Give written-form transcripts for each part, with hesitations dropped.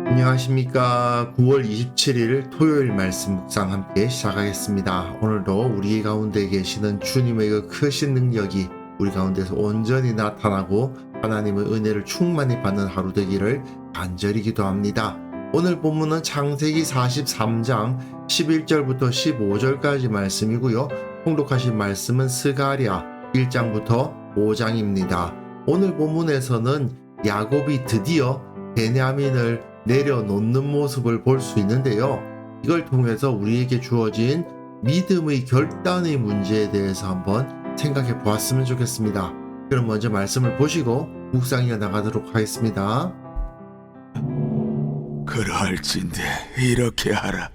안녕하십니까. 9월 27일 토요일 말씀 묵상 함께 시작하겠습니다. 오늘도 우리 가운데 계시는 주님의 그 크신 능력이 우리 가운데서 온전히 나타나고 하나님의 은혜를 충만히 받는 하루 되기를 간절히 기도합니다. 오늘 본문은 창세기 43장 11절부터 15절까지 말씀이고요. 통독하신 말씀은 스가랴 1장부터 5장입니다. 오늘 본문에서는 야곱이 드디어 베냐민을 내려놓는 모습을 볼 수 있는데요. 이걸 통해서 우리에게 주어진 믿음의 결단의 문제에 대해서 한번 생각해 보았으면 좋겠습니다. 그럼 먼저 말씀을 보시고 묵상 이어나가도록 하겠습니다. 그러할진대 이렇게 하라.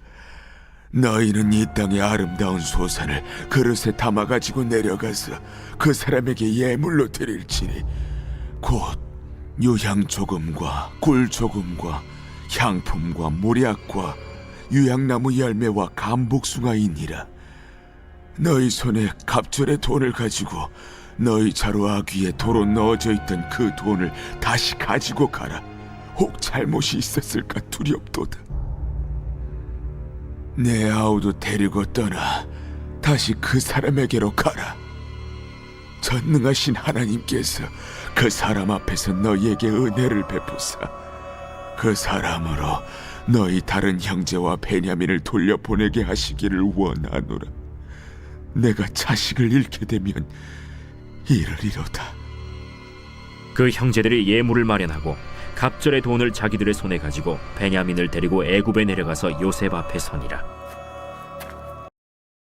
너희는 이 땅의 아름다운 소산을 그릇에 담아가지고 내려가서 그 사람에게 예물로 드릴지니 곧 유향 조금과 꿀 조금과 향품과 모략과 유향나무 열매와 감복숭아이니라. 너희 손에 갑절의 돈을 가지고 너희 자루 아귀에 도로 넣어져 있던 그 돈을 다시 가지고 가라. 혹 잘못이 있었을까 두렵도다. 내 아우도 데리고 떠나 다시 그 사람에게로 가라. 전능하신 하나님께서 그 사람 앞에서 너희에게 은혜를 베푸사 그 사람으로 너희 다른 형제와 베냐민을 돌려보내게 하시기를 원하노라. 내가 자식을 잃게 되면 이르리로다. 그 형제들이 예물을 마련하고 갑절의 돈을 자기들의 손에 가지고 베냐민을 데리고 애굽에 내려가서 요셉 앞에 서니라.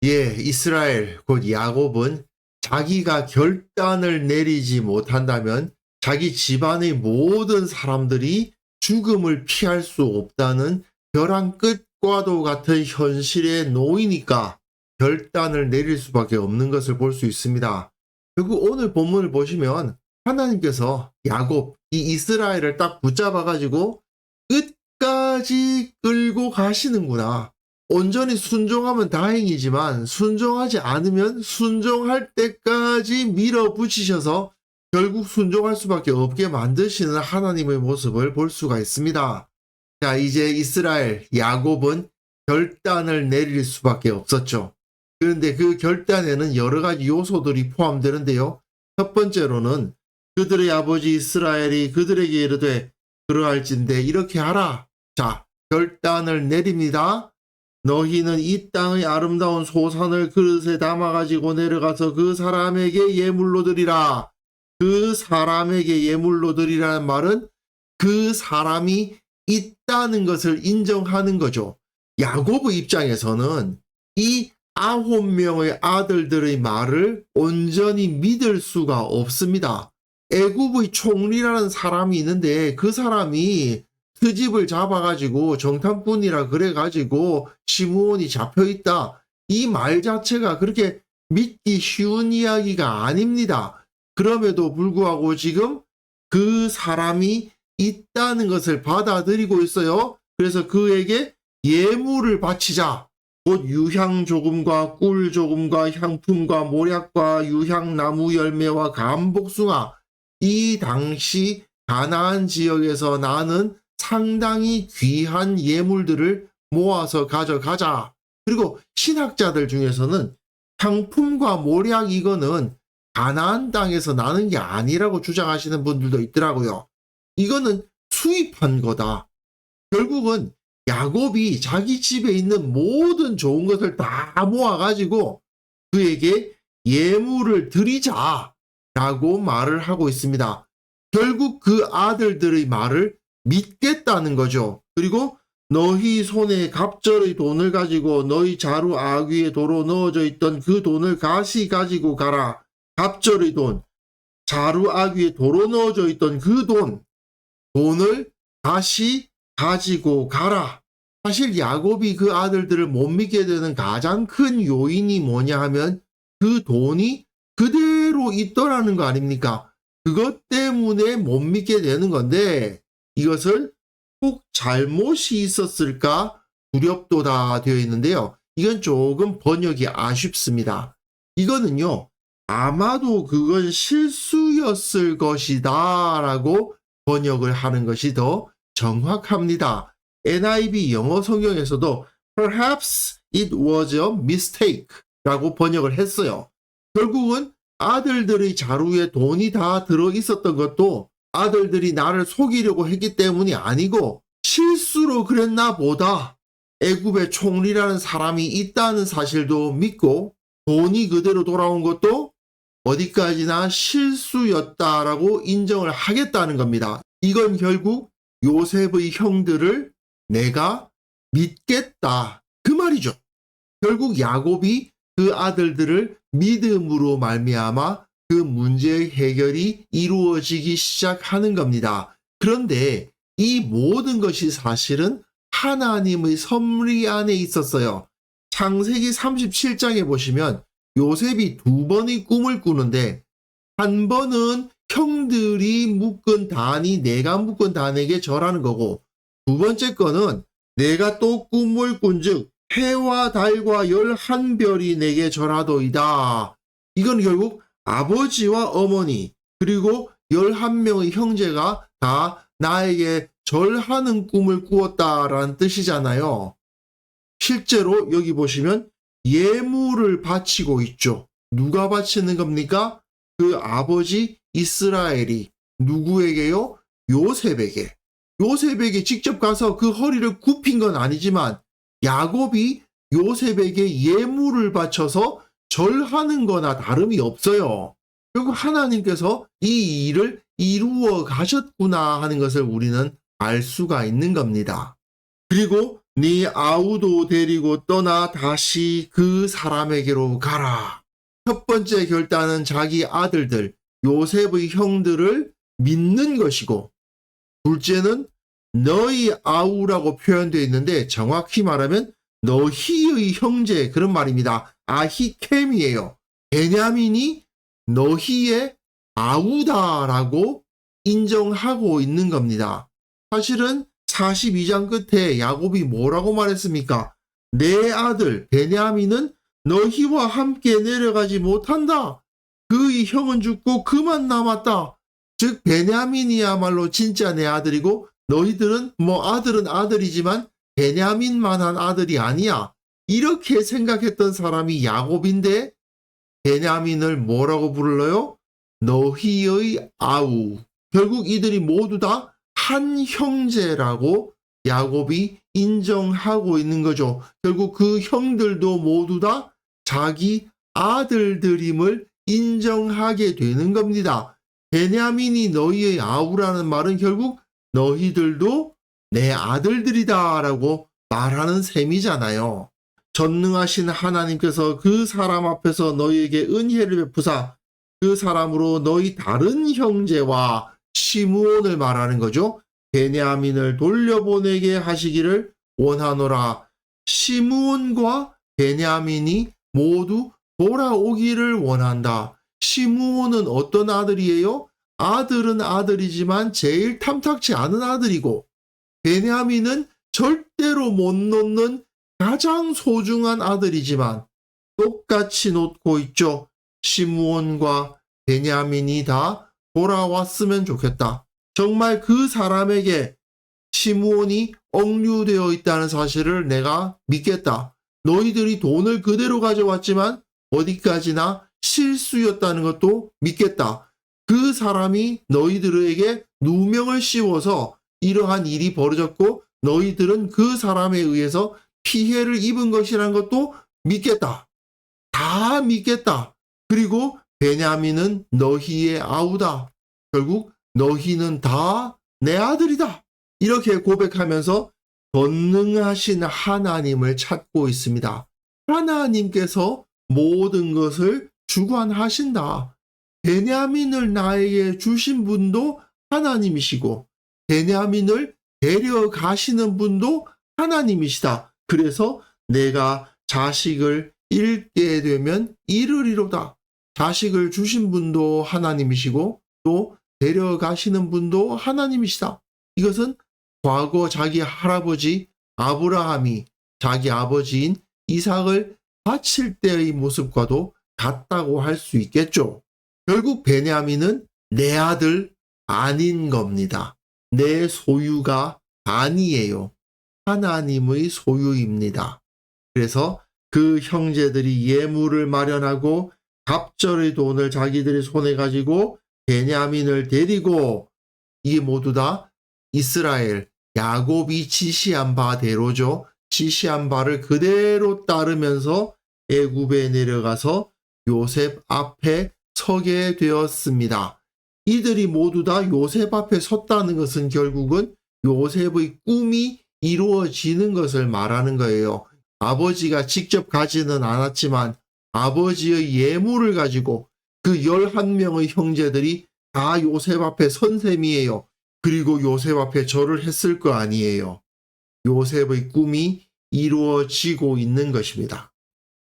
이스라엘 곧 야곱은 자기가 결단을 내리지 못한다면 자기 집안의 모든 사람들이 죽음을 피할 수 없다는 벼랑 끝과도 같은 현실에 놓이니까 결단을 내릴 수밖에 없는 것을 볼 수 있습니다. 결국 오늘 본문을 보시면 하나님께서 야곱, 이 이스라엘을 딱 붙잡아가지고 끝까지 끌고 가시는구나. 온전히 순종하면 다행이지만 순종하지 않으면 순종할 때까지 밀어붙이셔서 결국 순종할 수밖에 없게 만드시는 하나님의 모습을 볼 수가 있습니다. 자, 이제 이스라엘, 야곱은 결단을 내릴 수밖에 없었죠. 그런데 그 결단에는 여러 가지 요소들이 포함되는데요. 첫 번째로는 그들의 아버지 이스라엘이 그들에게 이르되 그러할진대 이렇게 하라. 자, 결단을 내립니다. 너희는 이 땅의 아름다운 소산을 그릇에 담아가지고 내려가서 그 사람에게 예물로 드리라. 그 사람에게 예물로 드리라는 말은 그 사람이 있다는 것을 인정하는 거죠. 야곱의 입장에서는 이 9명의 아들들의 말을 온전히 믿을 수가 없습니다. 애굽의 총리라는 사람이 있는데 그 사람이 트집을 잡아가지고 정탐꾼이라 그래가지고 시므온이 잡혀있다. 이 말 자체가 그렇게 믿기 쉬운 이야기가 아닙니다. 그럼에도 불구하고 지금 그 사람이 있다는 것을 받아들이고 있어요. 그래서 그에게 예물을 바치자. 곧 유향 조금과 꿀 조금과 향품과 모략과 유향나무 열매와 감복숭아. 이 당시 가나안 지역에서 나는 상당히 귀한 예물들을 모아서 가져가자. 그리고 신학자들 중에서는 향품과 모략 이거는 가나안 땅에서 나는 게 아니라고 주장하시는 분들도 있더라고요. 이거는 수입한 거다. 결국은 야곱이 자기 집에 있는 모든 좋은 것을 다 모아가지고 그에게 예물을 드리자라고 말을 하고 있습니다. 결국 그 아들들의 말을 믿겠다는 거죠. 그리고 너희 손에 갑절의 돈을 가지고 너희 자루 아귀에 도로 넣어져 있던 그 돈을 다시 가지고 가라. 갑절의 돈, 자루 아귀에 도로 넣어져 있던 그 돈을 다시 가지고 가라. 사실 야곱이 그 아들들을 못 믿게 되는 가장 큰 요인이 뭐냐 하면 그 돈이 그대로 있더라는 거 아닙니까? 그것 때문에 못 믿게 되는 건데 이것을 혹 잘못이 있었을까 두렵도다 되어 있는데요. 이건 조금 번역이 아쉽습니다. 이거는요. 아마도 그건 실수였을 것이다 라고 번역을 하는 것이 더 정확합니다. NIV 영어 성경에서도 Perhaps it was a mistake 라고 번역을 했어요. 결국은 아들들의 자루에 돈이 다 들어 있었던 것도 아들들이 나를 속이려고 했기 때문이 아니고 실수로 그랬나 보다. 애굽의 총리라는 사람이 있다는 사실도 믿고 돈이 그대로 돌아온 것도 어디까지나 실수였다라고 인정을 하겠다는 겁니다. 이건 결국 요셉의 형들을 내가 믿겠다 그 말이죠. 결국 야곱이 그 아들들을 믿음으로 말미암아 그 문제의 해결이 이루어지기 시작하는 겁니다. 그런데 이 모든 것이 사실은 하나님의 섭리 안에 있었어요. 창세기 37장에 보시면 요셉이 2번의 꿈을 꾸는데 한 번은 형들이 묶은 단이 내가 묶은 단에게 절하는 거고, 두 번째 거는 내가 또 꿈을 꾼즉 해와 달과 11별이 내게 절하도이다. 이건 결국 아버지와 어머니 그리고 11명의 형제가 다 나에게 절하는 꿈을 꾸었다라는 뜻이잖아요. 실제로 여기 보시면 예물을 바치고 있죠. 누가 바치는 겁니까? 그 아버지 이스라엘이 누구에게요? 요셉에게. 요셉에게 직접 가서 그 허리를 굽힌 건 아니지만 야곱이 요셉에게 예물을 바쳐서 절하는 거나 다름이 없어요. 결국 하나님께서 이 일을 이루어 가셨구나 하는 것을 우리는 알 수가 있는 겁니다. 그리고 네 아우도 데리고 떠나 다시 그 사람에게로 가라. 첫 번째 결단은 자기 아들들, 요셉의 형들을 믿는 것이고, 둘째는 너희 아우라고 표현되어 있는데 정확히 말하면 너희의 형제 그런 말입니다. 아히켐이에요. 베냐민이 너희의 아우다라고 인정하고 있는 겁니다. 사실은 42장 끝에 야곱이 뭐라고 말했습니까? 내 아들 베냐민은 너희와 함께 내려가지 못한다. 그의 형은 죽고 그만 남았다. 즉 베냐민이야말로 진짜 내 아들이고 너희들은 아들은 아들이지만 베냐민만한 아들이 아니야. 이렇게 생각했던 사람이 야곱인데 베냐민을 뭐라고 불러요? 너희의 아우. 결국 이들이 모두 다 한 형제라고 야곱이 인정하고 있는 거죠. 결국 그 형들도 모두 다 자기 아들들임을 인정하게 되는 겁니다. 베냐민이 너희의 아우라는 말은 결국 너희들도 내 아들들이다라고 말하는 셈이잖아요. 전능하신 하나님께서 그 사람 앞에서 너희에게 은혜를 베푸사 그 사람으로 너희 다른 형제와 시므온을 말하는 거죠. 베냐민을 돌려보내게 하시기를 원하노라. 시므온과 베냐민이 모두 돌아오기를 원한다. 시므온은 어떤 아들이에요? 아들은 아들이지만 제일 탐탁치 않은 아들이고, 베냐민은 절대로 못 놓는 가장 소중한 아들이지만 똑같이 놓고 있죠. 시므온과 베냐민이 다 돌아왔으면 좋겠다. 정말 그 사람에게 시므온이 억류되어 있다는 사실을 내가 믿겠다. 너희들이 돈을 그대로 가져왔지만 어디까지나 실수였다는 것도 믿겠다. 그 사람이 너희들에게 누명을 씌워서 이러한 일이 벌어졌고 너희들은 그 사람에 의해서 피해를 입은 것이라는 것도 믿겠다. 다 믿겠다. 그리고 베냐민은 너희의 아우다. 결국 너희는 다 내 아들이다. 이렇게 고백하면서 전능하신 하나님을 찾고 있습니다. 하나님께서 모든 것을 주관하신다. 베냐민을 나에게 주신 분도 하나님이시고 베냐민을 데려가시는 분도 하나님이시다. 그래서 내가 자식을 잃게 되면 잃으리로다. 자식을 주신 분도 하나님이시고 또 데려가시는 분도 하나님이시다. 이것은 과거 자기 할아버지 아브라함이 자기 아버지인 이삭을 바칠 때의 모습과도 같다고 할 수 있겠죠. 결국 베냐민은 내 아들 아닌 겁니다. 내 소유가 아니에요. 하나님의 소유입니다. 그래서 그 형제들이 예물을 마련하고 갑절의 돈을 자기들의 손에 가지고 베냐민을 데리고, 이게 모두 다 이스라엘 야곱이 지시한 바대로죠. 지시한 바를 그대로 따르면서 애굽에 내려가서 요셉 앞에 서게 되었습니다. 이들이 모두 다 요셉 앞에 섰다는 것은 결국은 요셉의 꿈이 이루어지는 것을 말하는 거예요. 아버지가 직접 가지는 않았지만 아버지의 예물을 가지고 그 11명의 형제들이 다 요셉 앞에 선 셈이에요. 그리고 요셉 앞에 절을 했을 거 아니에요. 요셉의 꿈이 이루어지고 있는 것입니다.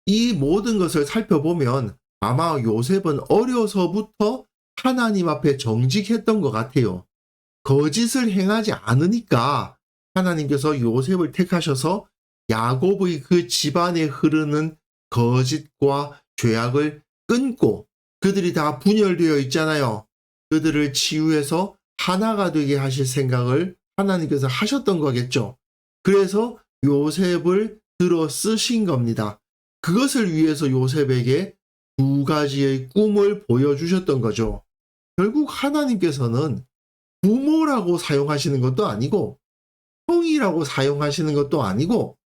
이 모든 것을 살펴보면 아마 요셉은 어려서부터 하나님 앞에 정직했던 것 같아요. 거짓을 행하지 않으니까 하나님께서 요셉을 택하셔서 야곱의 그 집안에 흐르는 거짓과 죄악을 끊고, 그들이 다 분열되어 있잖아요. 그들을 치유해서 하나가 되게 하실 생각을 하나님께서 하셨던 거겠죠. 그래서 요셉을 들어 쓰신 겁니다. 그것을 위해서 요셉에게 2가지의 꿈을 보여주셨던 거죠. 결국 하나님께서는 부모라고 사용하시는 것도 아니고 형이라고 사용하시는 것도 아니고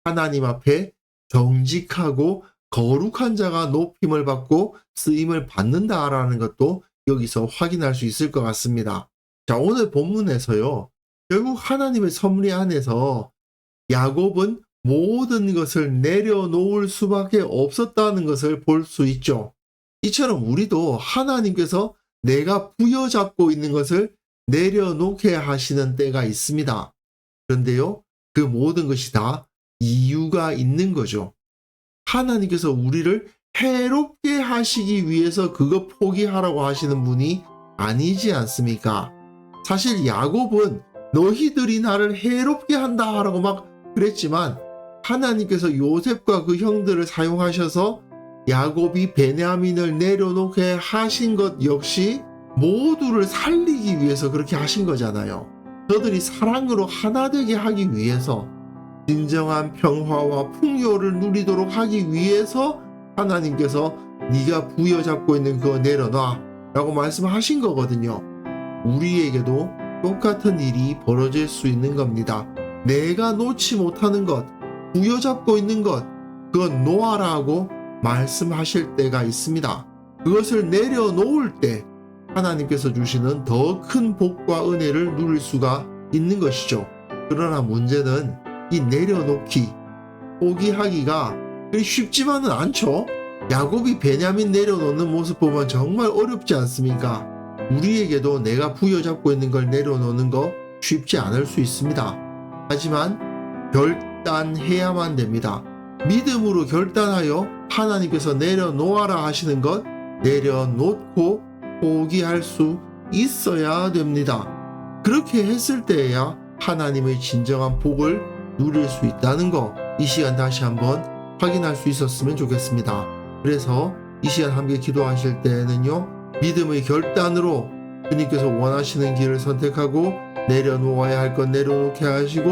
하나님 앞에 정직하고 거룩한 자가 높임을 받고 쓰임을 받는다라는 것도 여기서 확인할 수 있을 것 같습니다. 자, 오늘 본문에서요, 결국 하나님의 섭리 안에서 야곱은 모든 것을 내려놓을 수밖에 없었다는 것을 볼 수 있죠. 이처럼 우리도 하나님께서 내가 부여잡고 있는 것을 내려놓게 하시는 때가 있습니다. 그런데요, 그 모든 것이 다 이유가 있는 거죠. 하나님께서 우리를 해롭게 하시기 위해서 그거 포기하라고 하시는 분이 아니지 않습니까? 사실 야곱은 너희들이 나를 해롭게 한다라고 막 그랬지만 하나님께서 요셉과 그 형들을 사용하셔서 야곱이 베냐민을 내려놓게 하신 것 역시 모두를 살리기 위해서 그렇게 하신 거잖아요. 저들이 사랑으로 하나 되게 하기 위해서, 진정한 평화와 풍요를 누리도록 하기 위해서 하나님께서 네가 부여잡고 있는 그거 내려놔 라고 말씀하신 거거든요. 우리에게도 똑같은 일이 벌어질 수 있는 겁니다. 내가 놓지 못하는 것, 부여잡고 있는 것, 그건 놓아라고 말씀하실 때가 있습니다. 그것을 내려놓을 때 하나님께서 주시는 더 큰 복과 은혜를 누릴 수가 있는 것이죠. 그러나 문제는 이 내려놓기, 포기하기가 그리 쉽지만은 않죠. 야곱이 베냐민 내려놓는 모습 보면 정말 어렵지 않습니까? 우리에게도 내가 부여잡고 있는 걸 내려놓는 거 쉽지 않을 수 있습니다. 하지만 결단해야만 됩니다. 믿음으로 결단하여 하나님께서 내려놓아라 하시는 것 내려놓고 포기할 수 있어야 됩니다. 그렇게 했을 때에야 하나님의 진정한 복을 누릴 수 있다는 거, 이 시간 다시 한번 확인할 수 있었으면 좋겠습니다. 그래서 이 시간 함께 기도하실 때에는요, 믿음의 결단으로 주님께서 원하시는 길을 선택하고 내려놓아야 할 것 내려놓게 하시고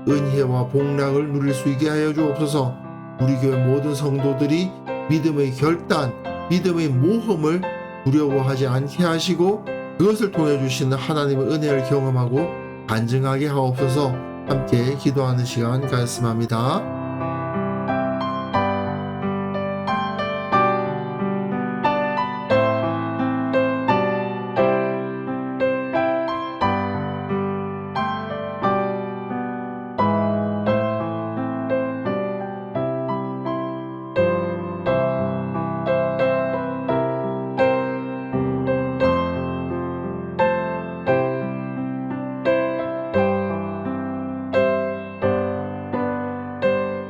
은혜와 복락을 누릴 수 있게 하여 주옵소서. 우리 교회 모든 성도들이 믿음의 결단, 믿음의 모험을 두려워하지 않게 하시고 그것을 통해 주시는 하나님의 은혜를 경험하고 간증하게 하옵소서. 함께 기도하는 시간 가졌습니다.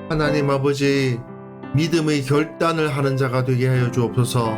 하나님 아버지, 믿음의 결단을 하는 자가 되게 하여 주옵소서.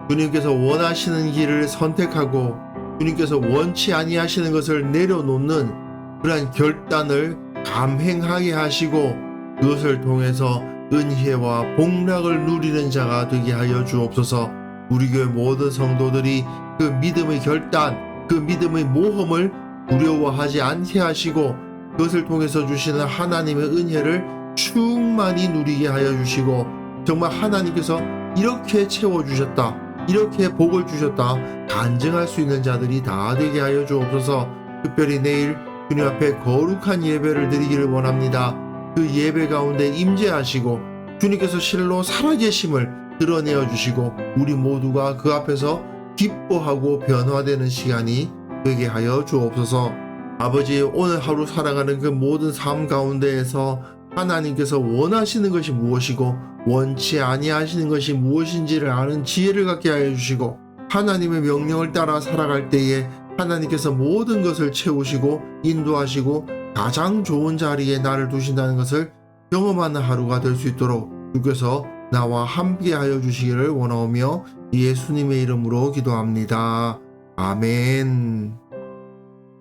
주님께서 원하시는 길을 선택하고 주님께서 원치 아니하시는 것을 내려놓는 그러한 결단을 감행하게 하시고 그것을 통해서 은혜와 복락을 누리는 자가 되게 하여 주옵소서. 우리 교회 모든 성도들이 그 믿음의 결단, 그 믿음의 모험을 두려워하지 않게 하시고 그것을 통해서 주시는 하나님의 은혜를 충만히 누리게 하여 주시고, 정말 하나님께서 이렇게 채워주셨다, 이렇게 복을 주셨다 간증할 수 있는 자들이 다 되게 하여 주옵소서. 특별히 내일 주님 앞에 거룩한 예배를 드리기를 원합니다. 그 예배 가운데 임재하시고 주님께서 실로 살아계심을 드러내어 주시고 우리 모두가 그 앞에서 기뻐하고 변화되는 시간이 되게 하여 주옵소서. 아버지, 오늘 하루 살아가는 그 모든 삶 가운데에서 하나님께서 원하시는 것이 무엇이고 원치 아니하시는 것이 무엇인지를 아는 지혜를 갖게 하여 주시고, 하나님의 명령을 따라 살아갈 때에 하나님께서 모든 것을 채우시고 인도하시고 가장 좋은 자리에 나를 두신다는 것을 경험하는 하루가 될 수 있도록 주께서 나와 함께 하여 주시기를 원하오며 예수님의 이름으로 기도합니다. 아멘.